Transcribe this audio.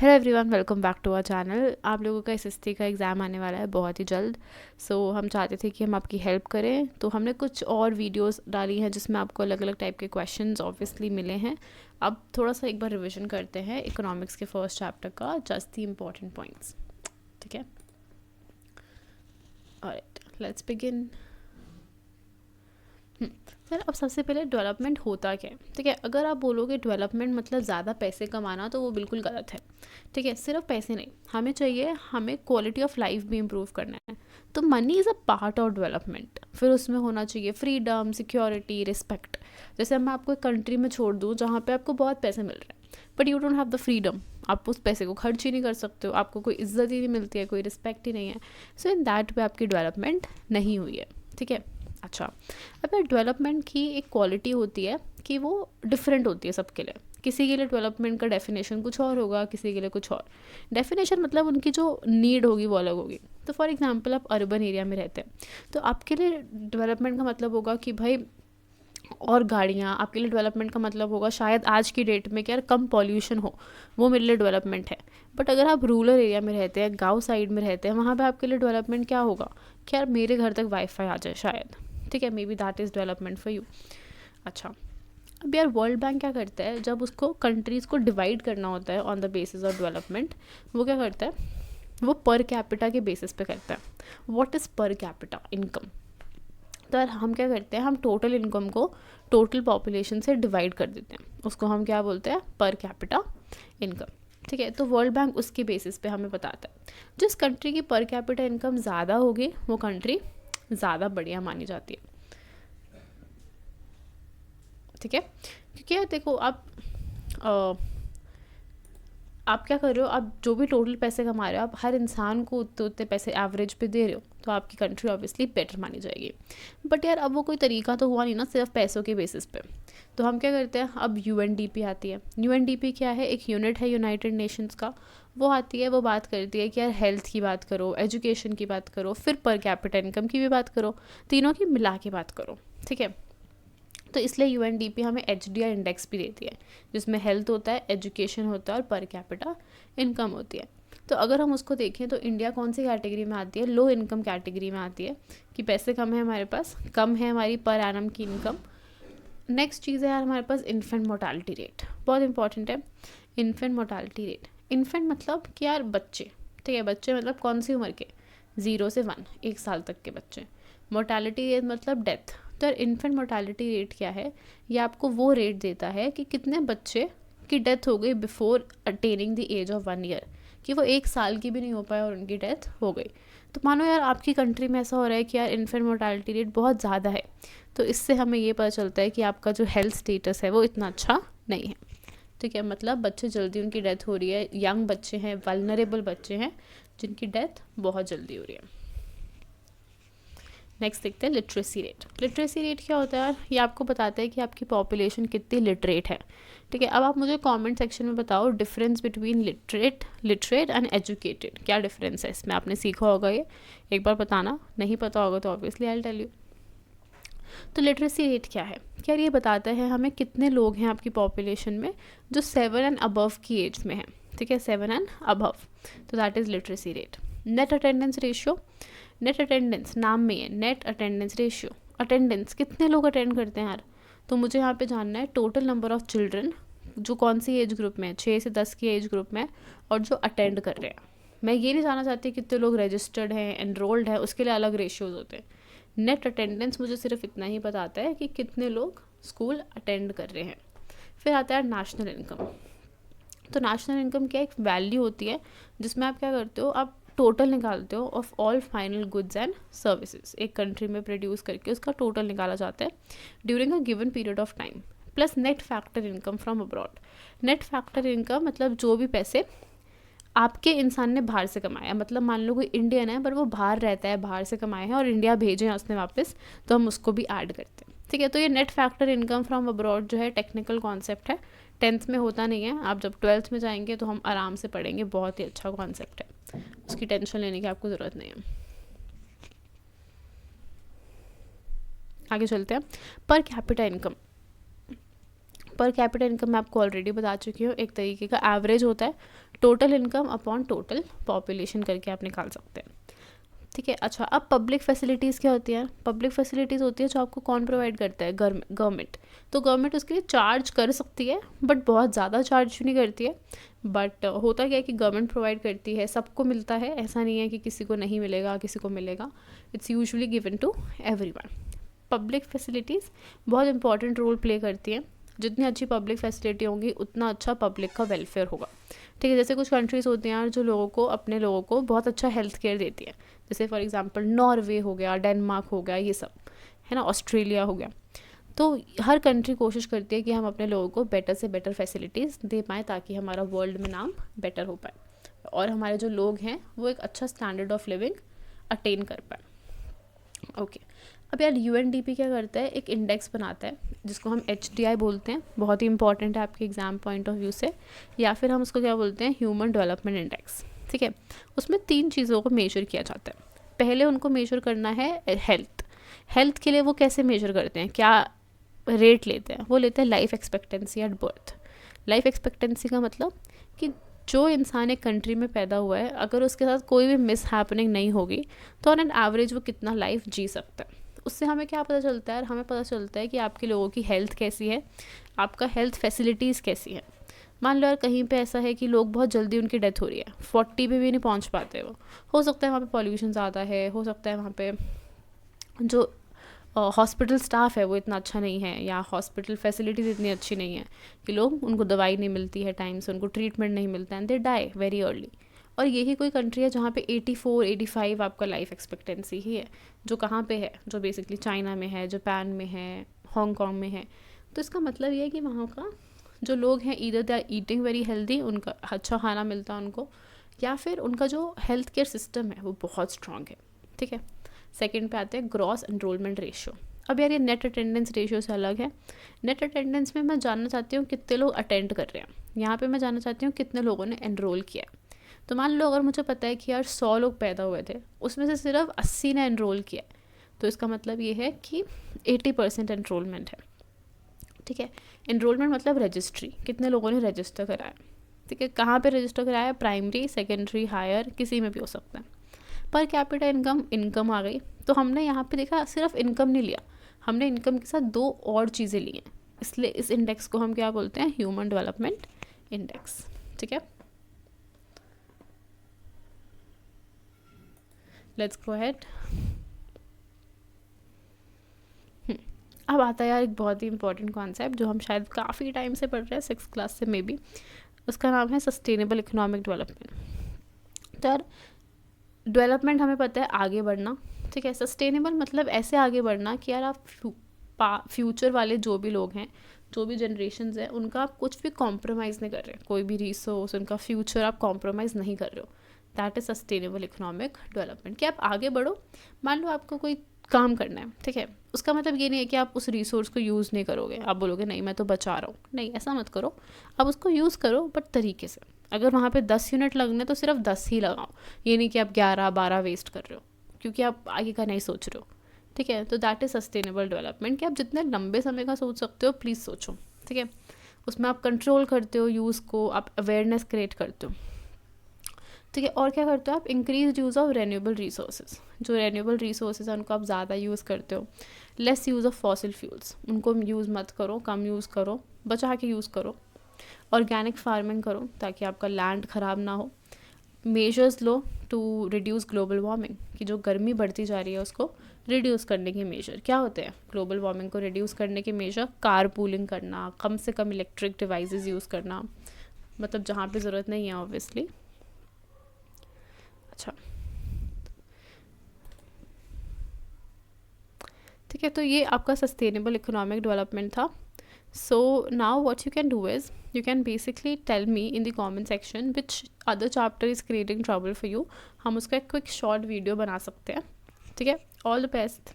Hello everyone, welcome back to our channel. आप लोगों का एसएससी का एग्ज़ाम आने वाला है बहुत ही जल्द। हम चाहते थे कि हम आपकी हेल्प करें, तो हमने कुछ और वीडियोस डाली हैं जिसमें आपको अलग अलग टाइप के क्वेश्चंस ऑब्वियसली मिले हैं। अब थोड़ा सा एक बार रिवीजन करते हैं इकोनॉमिक्स के फर्स्ट चैप्टर का, जस्ट द इम्पॉर्टेंट पॉइंट्स। ठीक है, ऑलराइट, लेट्स बिगिन। सर, अब सबसे पहले डेवलपमेंट होता क्या है? ठीक है, अगर आप बोलोगे डेवलपमेंट मतलब ज़्यादा पैसे कमाना, तो वो बिल्कुल गलत है। ठीक है, सिर्फ पैसे नहीं, हमें क्वालिटी ऑफ लाइफ भी इम्प्रूव करना है। तो money is a part of development. फिर उसमें होना चाहिए फ्रीडम, सिक्योरिटी, रिस्पेक्ट। जैसे मैं आपको एक कंट्री में छोड़ दूँ जहाँ पे आपको बहुत पैसे मिल रहे हैं, but you don't have the freedom. आप उस पैसे को खर्च ही नहीं कर सकते हो, आपको कोई इज्जत ही नहीं मिलती है, कोई रिस्पेक्ट ही नहीं है। सो इन दैट वे आपकी डेवलपमेंट नहीं हुई है। ठीक है, अच्छा, अब डेवलपमेंट की एक क्वालिटी होती है कि वो डिफरेंट होती है सबके लिए। किसी के लिए डेवलपमेंट का डेफिनेशन कुछ और होगा, किसी के लिए कुछ और। डेफिनेशन मतलब उनकी जो नीड होगी वो अलग होगी। तो फॉर एग्जांपल, आप अर्बन एरिया में रहते हैं, तो आपके लिए डेवलपमेंट का मतलब होगा कि भाई और गाड़ियाँ। आपके लिए डेवलपमेंट का मतलब होगा शायद आज की डेट में कि यार कम पॉल्यूशन हो, वो मेरे लिए डेवलपमेंट है। बट अगर आप रूरल एरिया में रहते हैं, गांव साइड में रहते हैं, वहाँ पे आपके लिए डेवलपमेंट क्या होगा कि यार मेरे घर तक वाईफाई आ जाए शायद। ठीक है, may be that is development for you. अच्छा, अब यार वर्ल्ड बैंक क्या करता है, जब उसको कंट्रीज़ को डिवाइड करना होता है on the basis of development, वो क्या करता है, वो पर कैपिटा के बेसिस पे करता है। What is per capita income? तो यार हम क्या करते हैं, हम टोटल इनकम को टोटल पॉपुलेशन से डिवाइड कर देते हैं, उसको हम क्या बोलते हैं, पर कैपिटा इनकम। ठीक है, तो वर्ल्ड बैंक उसके बेसिस पे हमें बताता है जिस कंट्री की पर कैपिटा इनकम ज़्यादा होगी वो कंट्री ज़्यादा बढ़िया मानी जाती है। ठीक है, क्योंकि यार देखो, आप क्या कर रहे हो, आप जो भी टोटल पैसे कमा रहे हो, आप हर इंसान को उतने उतने पैसे एवरेज पे दे रहे हो, तो आपकी कंट्री ऑब्वियसली बेटर मानी जाएगी। बट यार अब वो कोई तरीका तो हुआ नहीं ना सिर्फ पैसों के बेसिस पे। तो हम क्या करते हैं, अब यूएनडीपी आती है। यूएनडीपी क्या है, एक यूनिट है यूनाइटेड नेशंस का। वो आती है, वो बात करती है कि यार हेल्थ की बात करो, एजुकेशन की बात करो, फिर पर कैपिटा इनकम की भी बात करो, तीनों की मिला के बात करो। ठीक है, तो इसलिए यूएनडीपी हमें एचडीआई इंडेक्स भी देती है, जिसमें हेल्थ होता है, एजुकेशन होता है और पर कैपिटा इनकम होती है। तो अगर हम उसको देखें तो इंडिया कौन सी कैटेगरी में आती है, लो इनकम कैटेगरी में आती है, कि पैसे कम है हमारे पास, कम है हमारी पर एनम की इनकम। नेक्स्ट चीज़ है यार हमारे पास इन्फेंट मोर्टालिटी रेट, बहुत इंपॉर्टेंट है। इन्फेंट मोर्टालिटी रेट, इन्फेंट मतलब कि यार बच्चे। ठीक है, बच्चे मतलब कौन सी उम्र के, 0 से 1, 1 साल तक के बच्चे। मोर्टालिटी रेट मतलब डेथ। तो यार इन्फेंट मोर्टालिटी रेट क्या है, ये आपको वो रेट देता है कि कितने बच्चे की डेथ हो गई before attaining the age of 1 year, कि वो 1 साल की भी नहीं हो पाया और उनकी डेथ हो गई। तो मानो यार आपकी कंट्री में ऐसा हो रहा है कि यार इन्फेंट मोर्टालिटी रेट बहुत ज़्यादा है, तो इससे हमें ये पता चलता है कि आपका जो हेल्थ स्टेटस है वो इतना अच्छा नहीं है। ठीक है, मतलब बच्चे जल्दी उनकी डेथ हो रही है, यंग बच्चे हैं, वल्नरेबल बच्चे हैं, जिनकी डेथ बहुत जल्दी हो रही है। नेक्स्ट देखते हैं लिटरेसी रेट। लिटरेसी रेट क्या होता है यार, ये आपको बताता है कि आपकी पॉपुलेशन कितनी लिटरेट है। ठीक है, अब आप मुझे कमेंट सेक्शन में बताओ difference between literate and educated, क्या डिफरेंस है इसमें, आपने सीखा होगा ये, एक बार बताना। नहीं पता होगा तो obviously I will tell you. तो लिटरेसी रेट क्या है, क्या ये बताता है हमें कितने लोग हैं आपकी पॉपुलेशन में जो 7 एंड अबव की एज में हैं। ठीक है, 7 एंड अबव, तो that is literacy rate. Net attendance ratio, net attendance नाम में है, नेट अटेंडेंस रेशियो, अटेंडेंस कितने लोग अटेंड करते हैं यार। तो मुझे यहाँ पे जानना है टोटल नंबर ऑफ चिल्ड्रन जो कौन सी एज ग्रुप में है, 6 से 10 की एज ग्रुप में, और जो अटेंड कर रहे हैं। मैं ये नहीं जानना चाहती कितने लोग रजिस्टर्ड हैं, एनरोल्ड हैं, उसके लिए अलग रेशियोज होते हैं। नेट अटेंडेंस मुझे सिर्फ इतना ही बताता है कि कितने लोग स्कूल अटेंड कर रहे हैं। फिर आता है नेशनल इनकम। तो नेशनल इनकम क्या एक वैल्यू होती है जिसमें आप क्या करते हो, आप टोटल निकालते हो of all final goods and services, एक कंट्री में प्रोड्यूस करके उसका टोटल निकाला जाता है during a given period of time, plus net factor income from abroad. Net factor income मतलब जो भी पैसे आपके इंसान ने बाहर से कमाया, मतलब मान लो कोई इंडियन है पर वो बाहर रहता है, बाहर से कमाए हैं और इंडिया भेजे हैं उसने वापस, तो हम उसको भी ऐड करते हैं। ठीक है, तो ये net factor income from abroad जो है टेक्निकल कॉन्सेप्ट है, 10th में होता नहीं है, आप जब 12th में जाएंगे तो हम आराम से पढ़ेंगे, बहुत ही अच्छा कॉन्सेप्ट है, उसकी टेंशन लेने की आपको ज़रूरत नहीं है। आगे चलते हैं, per capita income. Per capita income मैं आपको ऑलरेडी बता चुकी हूँ, एक तरीके का एवरेज होता है total income upon total population करके आप निकाल सकते हैं, ठीक है। अच्छा, अब पब्लिक फैसिलिटीज़ क्या होती है? पब्लिक फैसिलिटीज़ होती है जो आपको कौन प्रोवाइड करता है? गवर्नमेंट। तो गवर्नमेंट उसके लिए चार्ज कर सकती है, बट बहुत ज़्यादा चार्ज नहीं करती है। बट होता क्या है कि गवर्नमेंट प्रोवाइड करती है, सबको मिलता है, ऐसा नहीं है कि किसी को नहीं मिलेगा, किसी को मिलेगा। It's usually given to everyone. Public facilities बहुत इंपॉर्टेंट रोल प्ले करती हैं। जितनी अच्छी पब्लिक फैसिलिटी होंगी उतना अच्छा पब्लिक का वेलफेयर होगा, ठीक है। जैसे कुछ कंट्रीज़ होती हैं जो लोगों को, अपने लोगों को बहुत अच्छा हेल्थ केयर देती है, जैसे फॉर एग्जांपल नॉर्वे हो गया, डेनमार्क हो गया, ये सब है ना, ऑस्ट्रेलिया हो गया। तो हर कंट्री कोशिश करती है कि हम अपने लोगों को बेटर से बेटर फैसिलिटीज़ दे पाएँ ताकि हमारा वर्ल्ड में नाम बेटर हो पाए और हमारे जो लोग हैं वो एक अच्छा स्टैंडर्ड ऑफ लिविंग अटेन कर पाए। ओके, अब यार UNDP क्या करता है? एक इंडेक्स बनाता है जिसको हम HDI बोलते हैं, बहुत ही इंपॉर्टेंट है आपके एग्जाम पॉइंट ऑफ व्यू से, या फिर हम उसको क्या बोलते हैं? ह्यूमन डेवलपमेंट इंडेक्स, ठीक है। उसमें 3 चीज़ों को मेजर किया जाता है। पहले उनको मेजर करना है हेल्थ। हेल्थ के लिए वो कैसे मेजर करते हैं, क्या रेट लेते हैं? वो लेते हैं life expectancy at birth. Life expectancy का मतलब कि जो इंसान एक कंट्री में पैदा हुआ है, अगर उसके साथ कोई भी मिस हैपनिंग नहीं होगी तो ऑन एन एवरेज वो कितना लाइफ जी सकता है। उससे हमें क्या पता चलता है? हमें पता चलता है कि आपके लोगों की हेल्थ कैसी है, आपका हेल्थ फैसिलिटीज़ कैसी है। मान लो यार कहीं पे ऐसा है कि लोग बहुत जल्दी उनकी डेथ हो रही है, 40 पे भी नहीं पहुंच पाते, वो हो सकता है वहाँ पे पॉल्यूशन ज़्यादा है, हो सकता है वहाँ पे जो हॉस्पिटल स्टाफ है वो इतना अच्छा नहीं है, या हॉस्पिटल फैसिलिटीज़ इतनी अच्छी नहीं है कि लोग, उनको दवाई नहीं मिलती है टाइम से, उनको ट्रीटमेंट नहीं मिलता है, and they die very early. और यही कोई कंट्री है जहाँ पे 84-85 आपका लाइफ एक्सपेक्टेंसी ही है, जो कहाँ पे है? जो बेसिकली चाइना में है, जापान में है, हांगकॉन्ग में है। तो इसका मतलब ये है कि वहाँ का जो लोग हैं either they are eating very healthy, उनका अच्छा खाना मिलता है उनको, या फिर उनका जो हेल्थ केयर सिस्टम है वो बहुत स्ट्रांग है, ठीक है। सेकंड पे आते हैं ग्रॉस एनरोलमेंट रेशियो। अब यार ये नेट अटेंडेंस रेशियो से अलग है। नेट अटेंडेंस में मैं जानना चाहती हूँ कितने लोग अटेंड कर रहे हैं, यहाँ पे मैं जानना चाहती हूँ कितने लोगों ने एनरोल किया है। तो मान लो अगर मुझे पता है कि यार 100 लोग पैदा हुए थे, उसमें से सिर्फ 80 ने एनरोल किया है, तो इसका मतलब ये है कि 80% एनरोलमेंट है, ठीक है। एनरोलमेंट मतलब रजिस्ट्री, कितने लोगों ने रजिस्टर कराया, ठीक है। कहाँ पे रजिस्टर कराया? प्राइमरी, सेकेंडरी, हायर, किसी में भी हो सकता है। पर कैपिटा इनकम आ गई, तो हमने यहाँ पे देखा सिर्फ इनकम नहीं लिया, हमने इनकम के साथ 2 और चीज़ें ली हैं, इसलिए इस इंडेक्स को हम क्या बोलते हैं? ह्यूमन डेवलपमेंट इंडेक्स, ठीक है। Let's go ahead. अब आता है यार एक बहुत ही इंपॉर्टेंट कॉन्सेप्ट जो हम शायद काफ़ी टाइम से पढ़ रहे हैं, 6th क्लास से मे बी। उसका नाम है सस्टेनेबल इकोनॉमिक डेवलपमेंट। तो यार डेवलपमेंट हमें पता है आगे बढ़ना, ठीक है। सस्टेनेबल मतलब ऐसे आगे बढ़ना कि यार आप फ्यूचर वाले जो भी लोग हैं, जो भी जनरेशन्स हैं, उनका आप कुछ भी कॉम्प्रोमाइज़ नहीं कर रहे, कोई भी रिसोर्स, उनका फ्यूचर आप कॉम्प्रोमाइज़ नहीं कर रहे हो। That is sustainable economic development. कि आप आगे बढ़ो, मान लो आपको कोई काम करना है, ठीक है, उसका मतलब ये नहीं है कि आप उस रिसोर्स को यूज़ नहीं करोगे, आप बोलोगे नहीं मैं तो बचा रहा हूँ, नहीं ऐसा मत करो। आप उसको यूज़ करो बट तरीके से। अगर वहाँ पे 10 यूनिट लगने तो सिर्फ 10 ही लगाओ, ये नहीं कि आप 11-12 वेस्ट कर रहे हो क्योंकि आप आगे का नहीं सोच रहे हो, ठीक है। तो दैट इज़ सस्टेनेबल डेवलपमेंट कि आप जितने लंबे समय का सोच सकते हो प्लीज़ सोचो, ठीक है। उसमें आप कंट्रोल करते हो यूज़ को, आप अवेयरनेस क्रिएट करते हो, ठीक है। और क्या करते हो आप? Increase use of renewable resources, जो रेन्यूएबल रिसोर्सेज हैं उनको आप ज़्यादा यूज़ करते हो। Lace use of fossil fuels, उनको यूज़ मत करो, कम यूज़ करो, बचा के यूज़ करो। ऑर्गेनिक फार्मिंग करो ताकि आपका लैंड ख़राब ना हो। मेजर्स लो टू रिड्यूस ग्लोबल वार्मिंग, कि जो गर्मी बढ़ती जा रही है उसको रिड्यूस करने के मेजर क्या होते हैं? ग्लोबल वार्मिंग को रिड्यूस करने के मेजर कार पूलिंग करना, कम से कम इलेक्ट्रिक डिवाइसेस यूज़ करना, मतलब जहाँ पे ज़रूरत नहीं है ऑब्वियसली। अच्छा ठीक है, तो ये आपका सस्टेनेबल इकोनॉमिक डेवलपमेंट था। So now what you can do is you can basically tell me in the comment section which other chapter is creating trouble for you. हम उसका एक क्विक शॉर्ट वीडियो बना सकते हैं, ठीक है। All the best.